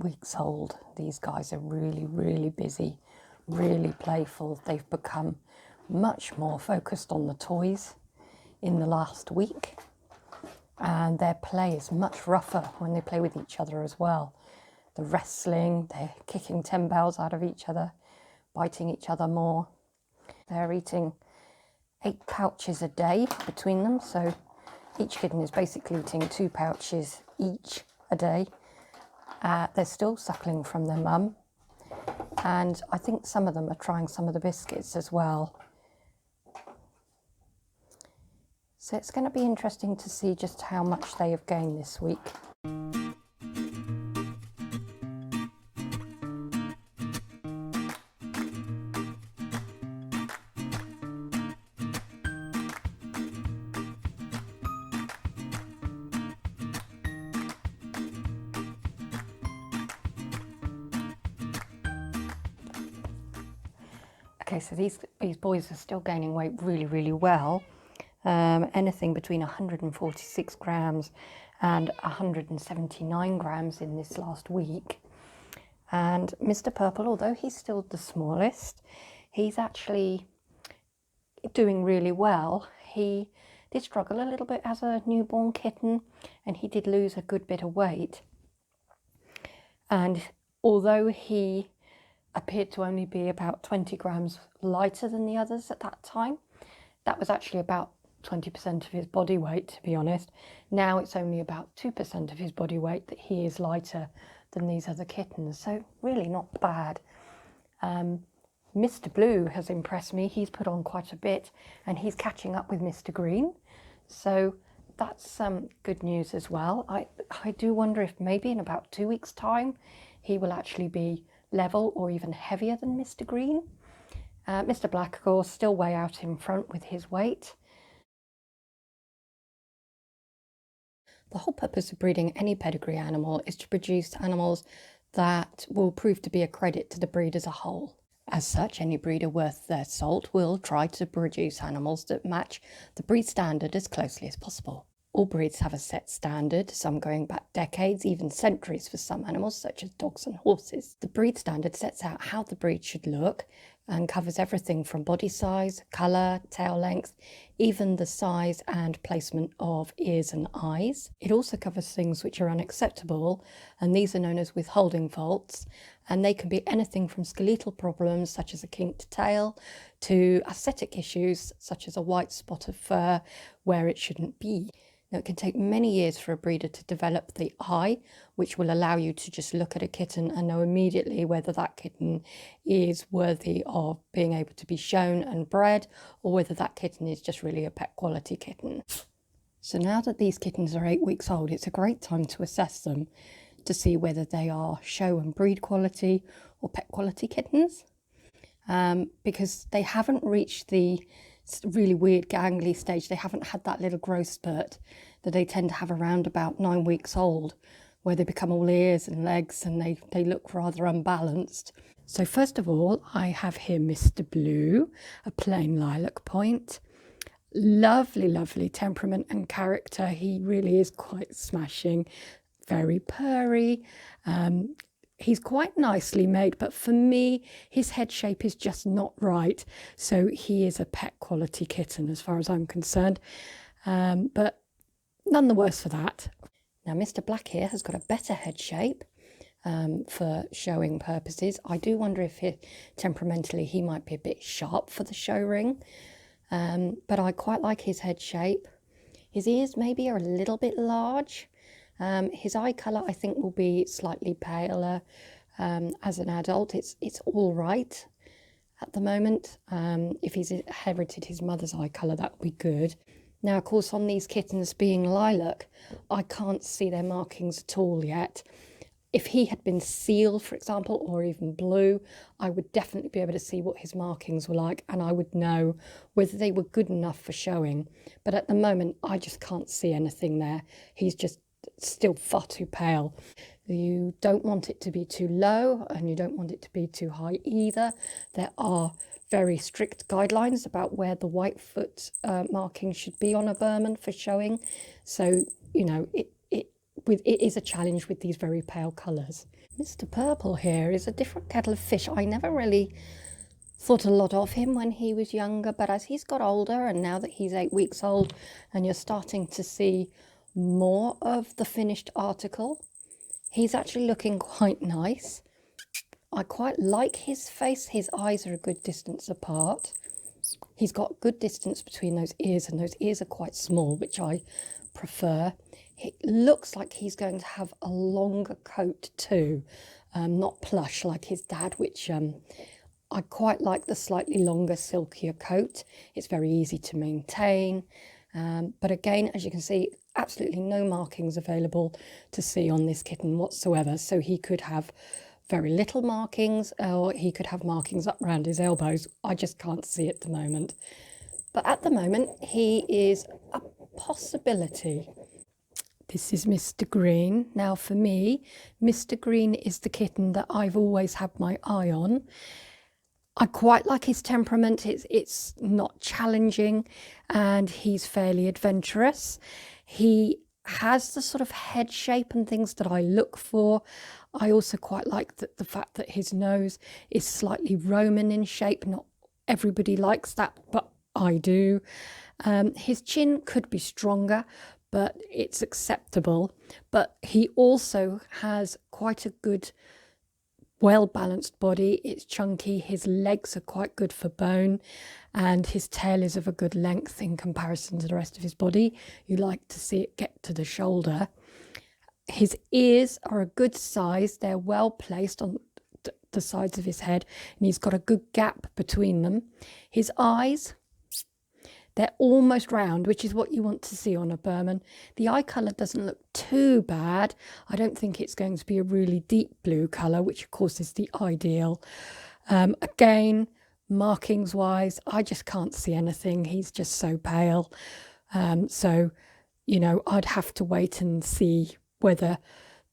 weeks old. These guys are really, really busy, really playful. They've become much more focused on the toys in the last week, and their play is much rougher when they play with each other as well. The wrestling, they're kicking 10 bells out of each other, biting each other more. They're eating 8 pouches a day between them, so each kitten is basically eating 2 pouches each a day. They're still suckling from their mum, and I think some of them are trying some of the biscuits as well. So it's going to be interesting to see just how much they have gained this week. Okay, so these boys are still gaining weight really, really well. Anything between 146 grams and 179 grams in this last week. And Mr. Purple, although he's still the smallest, he's actually doing really well. He did struggle a little bit as a newborn kitten, and he did lose a good bit of weight. And although he appeared to only be about 20 grams lighter than the others at that time, that was actually about 20% of his body weight, to be honest. Now it's only about 2% of his body weight that he is lighter than these other kittens, so really not bad. Mr. Blue has impressed me. He's put on quite a bit, and he's catching up with Mr. Green, so that's good news as well. I do wonder if maybe in about 2 weeks' time he will actually be level or even heavier than Mr. Green. Mr. Black, of course, still way out in front with his weight. The whole purpose of breeding any pedigree animal is to produce animals that will prove to be a credit to the breed as a whole. As such, any breeder worth their salt will try to produce animals that match the breed standard as closely as possible. All breeds have a set standard, some going back decades, even centuries for some animals, such as dogs and horses. The breed standard sets out how the breed should look and covers everything from body size, colour, tail length, even the size and placement of ears and eyes. It also covers things which are unacceptable, and these are known as withholding faults, and they can be anything from skeletal problems such as a kinked tail to aesthetic issues such as a white spot of fur where it shouldn't be. Now, it can take many years for a breeder to develop the eye, which will allow you to just look at a kitten and know immediately whether that kitten is worthy of being able to be shown and bred, or whether that kitten is just really a pet quality kitten. So now that these kittens are 8 weeks old, it's a great time to assess them to see whether they are show and breed quality or pet quality kittens, because they haven't reached the really weird gangly stage. They haven't had that little growth spurt that they tend to have around about 9 weeks old, where they become all ears and legs and they look rather unbalanced. So first of all, I have here Mr. Blue, a plain lilac point. Lovely, lovely temperament and character. He really is quite smashing, very purry. He's quite nicely made, but for me, his head shape is just not right. So he is a pet quality kitten as far as I'm concerned, but none the worse for that. Now, Mr. Black here has got a better head shape for showing purposes. I do wonder if temperamentally he might be a bit sharp for the show ring, but I quite like his head shape. His ears maybe are a little bit large. His eye colour, I think, will be slightly paler as an adult. It's all right at the moment. If he's inherited his mother's eye colour, that would be good. Now, of course, on these kittens being lilac, I can't see their markings at all yet. If he had been seal, for example, or even blue, I would definitely be able to see what his markings were like, and I would know whether they were good enough for showing. But at the moment, I just can't see anything there. He's just still far too pale. You don't want it to be too low and you don't want it to be too high either. There are very strict guidelines about where the white foot marking should be on a Birman for showing. So, you know, it it is a challenge with these very pale colours. Mr. Purple here is a different kettle of fish. I never really thought a lot of him when he was younger, but as he's got older and now that he's 8 weeks old and you're starting to see more of the finished article, he's actually looking quite nice. I quite like his face. His eyes are a good distance apart. He's got good distance between those ears, and those ears are quite small, which I prefer. It looks like he's going to have a longer coat too, not plush like his dad, which I quite like the slightly longer, silkier coat. It's very easy to maintain. But again, as you can see, absolutely no markings available to see on this kitten whatsoever. So he could have very little markings, or he could have markings up around his elbows. I just can't see at the moment. But at the moment, he is a possibility. This is Mr. Green. Now for me, Mr. Green is the kitten that I've always had my eye on. I quite like his temperament. It's not challenging and he's fairly adventurous. He has the sort of head shape and things that I look for. I also quite like the fact that his nose is slightly Roman in shape. Not everybody likes that, but I do. His chin could be stronger, but it's acceptable. But he also has quite a good, well-balanced body. It's chunky. His legs are quite good for bone, and his tail is of a good length in comparison to the rest of his body. You like to see it get to the shoulder. His ears are a good size. They're well placed on the sides of his head, and he's got a good gap between them. His eyes, they're almost round, which is what you want to see on a Birman. The eye colour doesn't look too bad. I don't think it's going to be a really deep blue colour, which of course is the ideal. Again, markings wise, I just can't see anything. He's just so pale. So, you know, I'd have to wait and see whether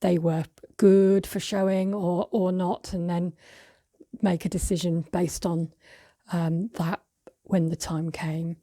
they were good for showing or not, and then make a decision based on that when the time came.